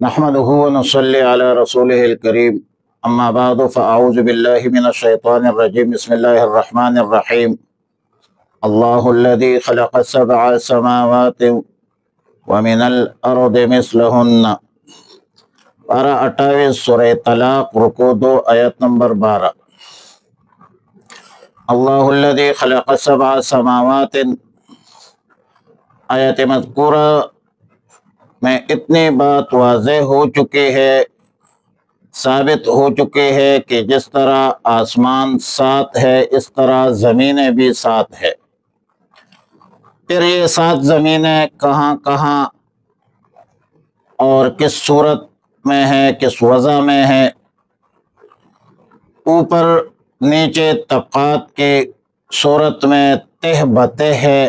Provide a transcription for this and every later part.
نحمده ونصلي على رسوله الكريم اما بعد فاعوذ بالله من الشيطان الرجيم بسم الله الرحمن الرحيم الله الذي خلق 7 سماوات ومن الارض مثلهن پارہ 28 سورہ طلاق رکوع 2 آیت نمبر 12 اللہ الذی خلق 7 سماوات آیت مذکورہ میں اتنی بات واضح ہو چکی ہے، ثابت ہو چکے ہے کہ جس طرح آسمان 7 ہے اس طرح زمینیں بھی 7 ہے۔ پھر یہ 7 زمینیں کہاں کہاں اور کس صورت میں ہے، کس وضع میں ہے، اوپر نیچے طبقات کی صورت میں تہ بتہ ہے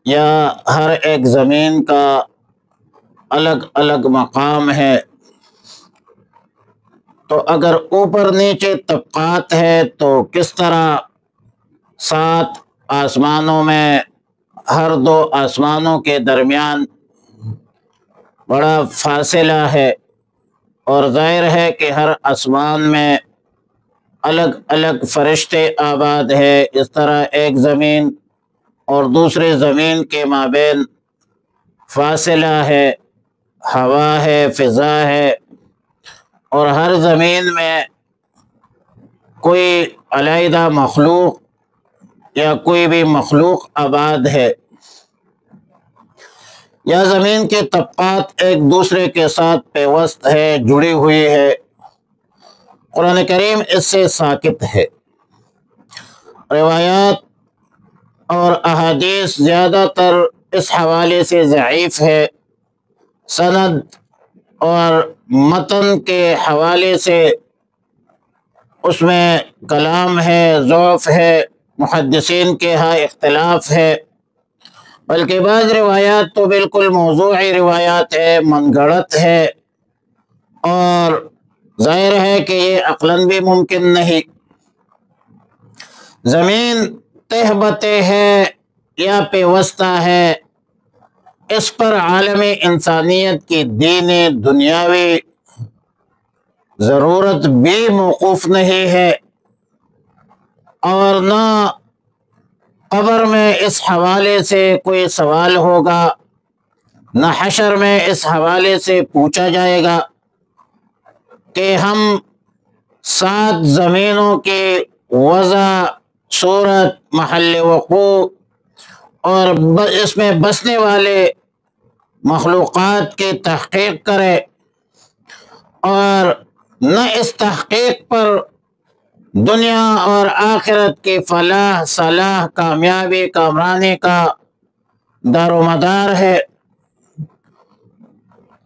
یا ہر ایک زمین کا الگ الگ مقام ہے؟ تو اگر اوپر نیچے طبقات ہے تو کس طرح 7 آسمانوں میں ہر 2 آسمانوں کے درمیان بڑا فاصلہ ہے، اور ظاہر ہے کہ ہر آسمان میں الگ الگ فرشتے آباد ہے، اس طرح ایک زمین اور دوسری زمین کے مابین فاصلہ ہے، ہوا ہے، فضا ہے، اور ہر زمین میں کوئی علیحدہ مخلوق یا کوئی بھی مخلوق آباد ہے، یا زمین کے طبقات ایک دوسرے کے ساتھ پیوست ہے، جڑی ہوئی ہے۔ قرآن کریم اس سے ساکت ہے۔ روایات اور احادیث زیادہ تر اس حوالے سے ضعیف ہے، سند اور متن کے حوالے سے اس میں کلام ہے، ضعف ہے، محدثین کے ہاں اختلاف ہے، بلکہ بعض روایات تو بالکل موضوعی روایات ہے، من گھڑت ہے، اور ظاہر ہے کہ یہ عقلاً بھی ممکن نہیں۔ زمین تہ بتہ ہے یا پیوستہ ہے، اس پر عالم انسانیت کی دینی دنیاوی ضرورت بھی موقوف نہیں ہے، اور نہ قبر میں اس حوالے سے کوئی سوال ہوگا، نہ حشر میں اس حوالے سے پوچھا جائے گا کہ ہم 7 زمینوں کی وضع، صورت، محل وقوع اور اس میں بسنے والے مخلوقات کی تحقیق کرے، اور نہ اس تحقیق پر دنیا اور آخرت کی فلاح، صلاح، کامیابی، کامرانی کا دار و مدار ہے۔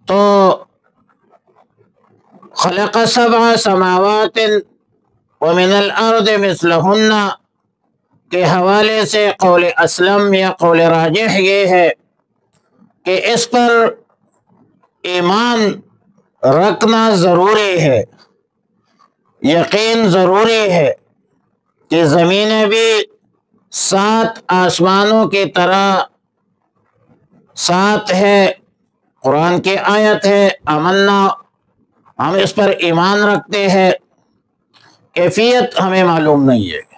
تو خلق 7 سماوات ومن الارض مثلہن کے حوالے سے قول اسلم یا قول راجح یہ ہے کہ اس پر ایمان رکھنا ضروری ہے، یقین ضروری ہے کہ زمینیں بھی 7 آسمانوں کی طرح 7 ہے۔ قرآن کی آیت ہے، آمنا، ہم اس پر ایمان رکھتے ہیں، کیفیت ہمیں معلوم نہیں ہے،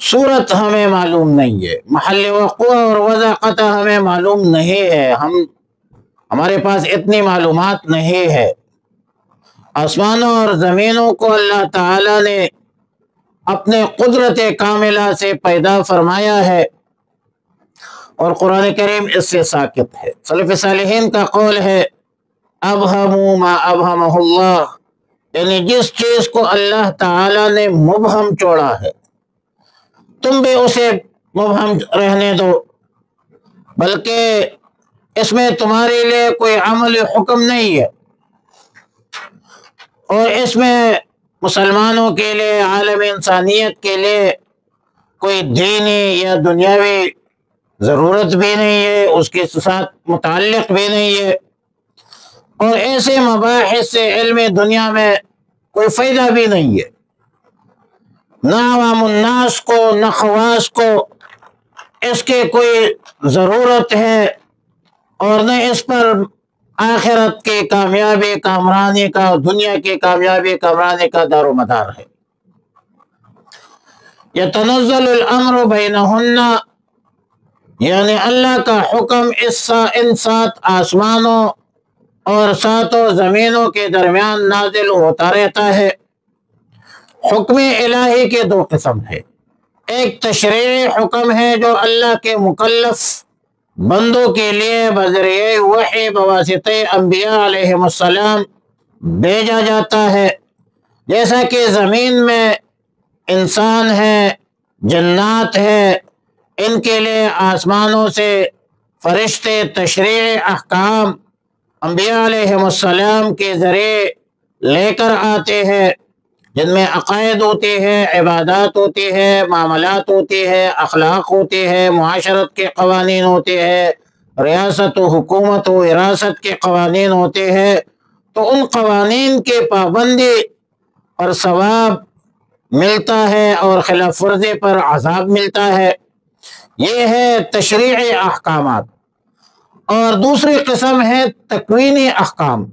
صورت ہمیں معلوم نہیں ہے، محل وقوع اور وضع قطع ہمیں معلوم نہیں ہے، ہمارے پاس اتنی معلومات نہیں ہے۔ آسمانوں اور زمینوں کو اللہ تعالی نے اپنے قدرت کاملہ سے پیدا فرمایا ہے، اور قرآن کریم اس سے ساکت ہے۔ سلف صالحین کا قول ہے، ابہموا ما ابہمہ اللہ، یعنی جس چیز کو اللہ تعالی نے مبہم چھوڑا ہے تم بھی اسے مبہم رہنے دو، بلکہ اس میں تمہارے لیے کوئی عمل حکم نہیں ہے، اور اس میں مسلمانوں کے لیے، عالم انسانیت کے لیے کوئی دینی یا دنیاوی ضرورت بھی نہیں ہے، اس کے ساتھ متعلق بھی نہیں ہے، اور ایسے مباحث سے علم دنیا میں کوئی فائدہ بھی نہیں ہے، نہ عوام الناس کو، نہ خواص کو اس کے کوئی ضرورت ہے، اور نہ اس پر آخرت کے کامیابی کامرانی کا، دنیا کی کامیابی کامرانی کا دار و مدار ہے۔ یتنزل الامر بینہن، یعنی اللہ کا حکم ان 7 آسمانوں اور 7 زمینوں کے درمیان نازل ہوتا رہتا ہے۔ حکم الہی کے 2 قسم ہے، ایک تشریعی حکم ہے جو اللہ کے مکلف بندوں کے لیے بذریعہ وحی بواسطہ انبیاء علیہ السلام بھیجا جاتا ہے، جیسا کہ زمین میں انسان ہے، جنات ہے، ان کے لیے آسمانوں سے فرشتے تشریعی احکام انبیاء علیہ السلام کے ذریعے لے کر آتے ہیں، جن میں عقائد ہوتی ہے، عبادات ہوتی ہے، معاملات ہوتی ہے، اخلاق ہوتی ہے، معاشرت کے قوانین ہوتے ہیں، ریاست و حکومت و وراثت کے قوانین ہوتے ہیں۔ تو ان قوانین کے پابندی پر ثواب ملتا ہے اور خلاف ورزی پر عذاب ملتا ہے، یہ ہے تشریعی احکامات۔ اور دوسری قسم ہے تکوینی احکام،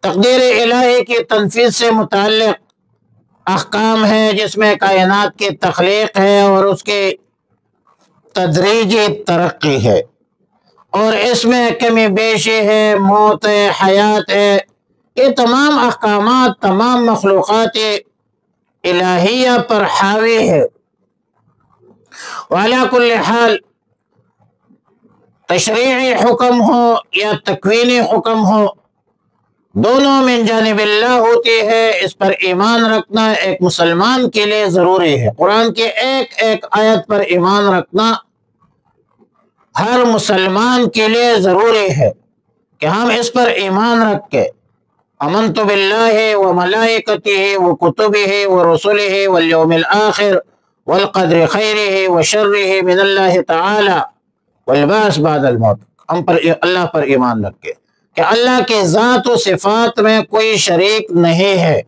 تقدیر الہی کی تنفیذ سے متعلق احکام ہے، جس میں کائنات کی تخلیق ہے اور اس کی تدریجی ترقی ہے، اور اس میں کمی بیشی ہے، موت ہے، حیات ہے۔ یہ تمام احکامات تمام مخلوقات الہیہ پر حاوی ہے۔ وعلی کل حال تشریعی حکم ہو یا تکوینی حکم ہو، دونوں من جانب اللہ ہوتی ہے، اس پر ایمان رکھنا ایک مسلمان کے لیے ضروری ہے۔ قرآن کی ایک ایک آیت پر ایمان رکھنا ہر مسلمان کے لیے ضروری ہے کہ ہم اس پر ایمان رکھ کے آمنت باللہ وملائکتہ وکتبہ ورسلہ والیوم الآخر والقدر خیرہ وشرہ من اللہ تعالی والبعث بعد الموت، ہم پر اللہ پر ایمان رکھ کے کہ اللہ کے ذات و صفات میں کوئی شریک نہیں ہے،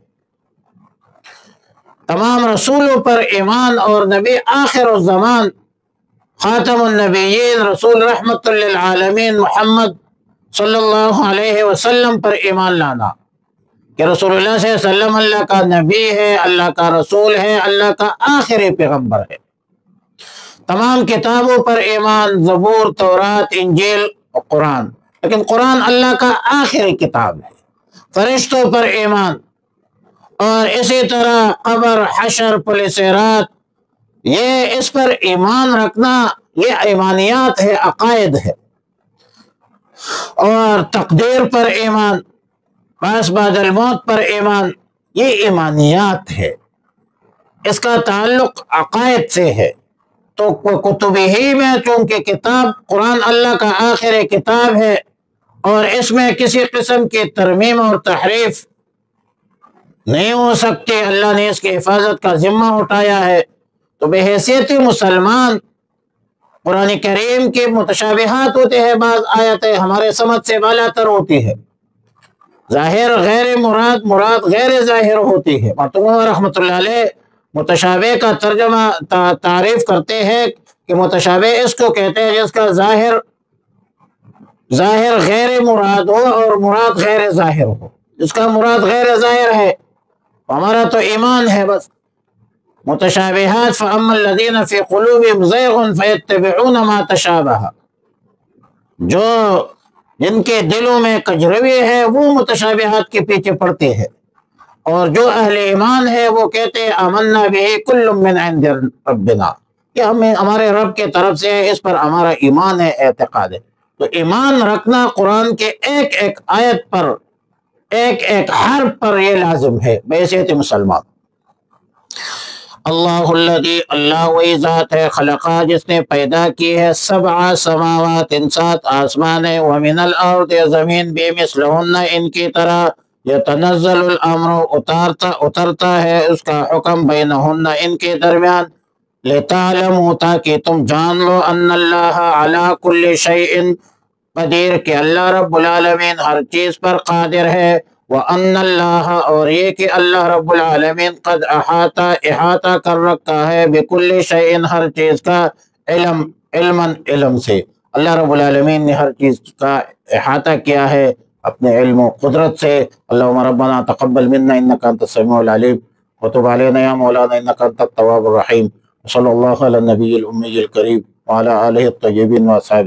تمام رسولوں پر ایمان، اور نبی آخر الزمان خاتم النبیین رسول رحمت للعالمین محمد صلی اللہ علیہ وسلم پر ایمان لانا کہ رسول اللہ صلی اللہ علیہ وسلم اللہ کا نبی ہے، اللہ کا رسول ہے، اللہ کا آخری پیغمبر ہے۔ تمام کتابوں پر ایمان، زبور، تورات، انجیل اور قرآن، لیکن قرآن اللہ کا آخری کتاب ہے۔ فرشتوں پر ایمان، اور اسی طرح قبر، حشر، پولیس رات، یہ اس پر ایمان رکھنا یہ ایمانیات ہے، عقائد ہے۔ اور تقدیر پر ایمان، بعث بعد الموت پر ایمان، یہ ایمانیات ہے، اس کا تعلق عقائد سے ہے۔ تو کتب ہی میں چونکہ کتاب قرآن اللہ کا آخری کتاب ہے اور اس میں کسی قسم کی ترمیم اور تحریف نہیں ہو سکتی، اللہ نے اس کی حفاظت کا ذمہ اٹھایا ہے، تو بحیثیت مسلمان قرآن کریم کی متشابہات ہوتے ہیں، بعض آیتیں ہمارے سمجھ سے بالا تر ہوتی ہے، ظاہر غیر مراد، مراد غیر ظاہر ہوتی ہے۔ مرتضی رحمۃ اللہ علیہ متشابہ کا ترجمہ تعریف کرتے ہیں کہ متشابہ اس کو کہتے ہیں جس کا ظاہر غیر مراد ہو اور مراد غیر ظاہر ہو۔ جس کا مراد غیر ظاہر ہے ہمارا تو ایمان ہے بس۔ متشابہات فَأَمَّا الَّذِينَ فِي قُلُوبِهِمْ زَيْغٌ فَيَتَّبِعُونَ مَا تَشَابَهَ، جو جن کے دلوں میں کجروی ہے وہ متشابہات کے پیچھے پڑتے ہیں، اور جو اہل ایمان ہے وہ کہتے ہیں آمنا بِهِ كُلٌّ مِّنْ عِندِ رَبِّنَا، کہ ہمارے رب کے طرف سے ہے، اس پر ہمارا ایمان ہے، اعتقاد ہے۔ تو ایمان رکھنا قرآن کے ایک ایک آیت پر، ایک ایک حرف پر یہ لازم ہے بحیثیت مسلمان۔ اللہ الذی، اللہ وہی ذات ہے، خلقہ جس نے پیدا کی ہے، 7 سماوات، ان 7 آسمان ہے، ومن الارض، زمین بھی، مثلہن ان کی طرح، یتنزل الامر اترتا ہے اس کا حکم، بینہن ان کے درمیان، لتعلموا تاکہ تم جان لو، ان اللہ علی کل شیء قدیر کہ اللہ رب العالمین ہر چیز پر قادر ہے، وَأَنَّ اللَّهَ اور یہ کہ اللہ رب العالمین قد احاطہ کر رکھا ہے بِكُلِّ شَيْءٍ ہر چیز کا، علم علم سے، اللہ رب العالمین نے ہر چیز کا احاطہ کیا ہے اپنے علم و قدرت سے۔ اللہم ربنا تقبل منا انکا انت السمیع العلیم وتب علینا یا مولانا انکا انت التواب الرحیم۔ صلی اللہ علی النبی الامی الکریم وعلی آلہ الطیبین و اصحابہ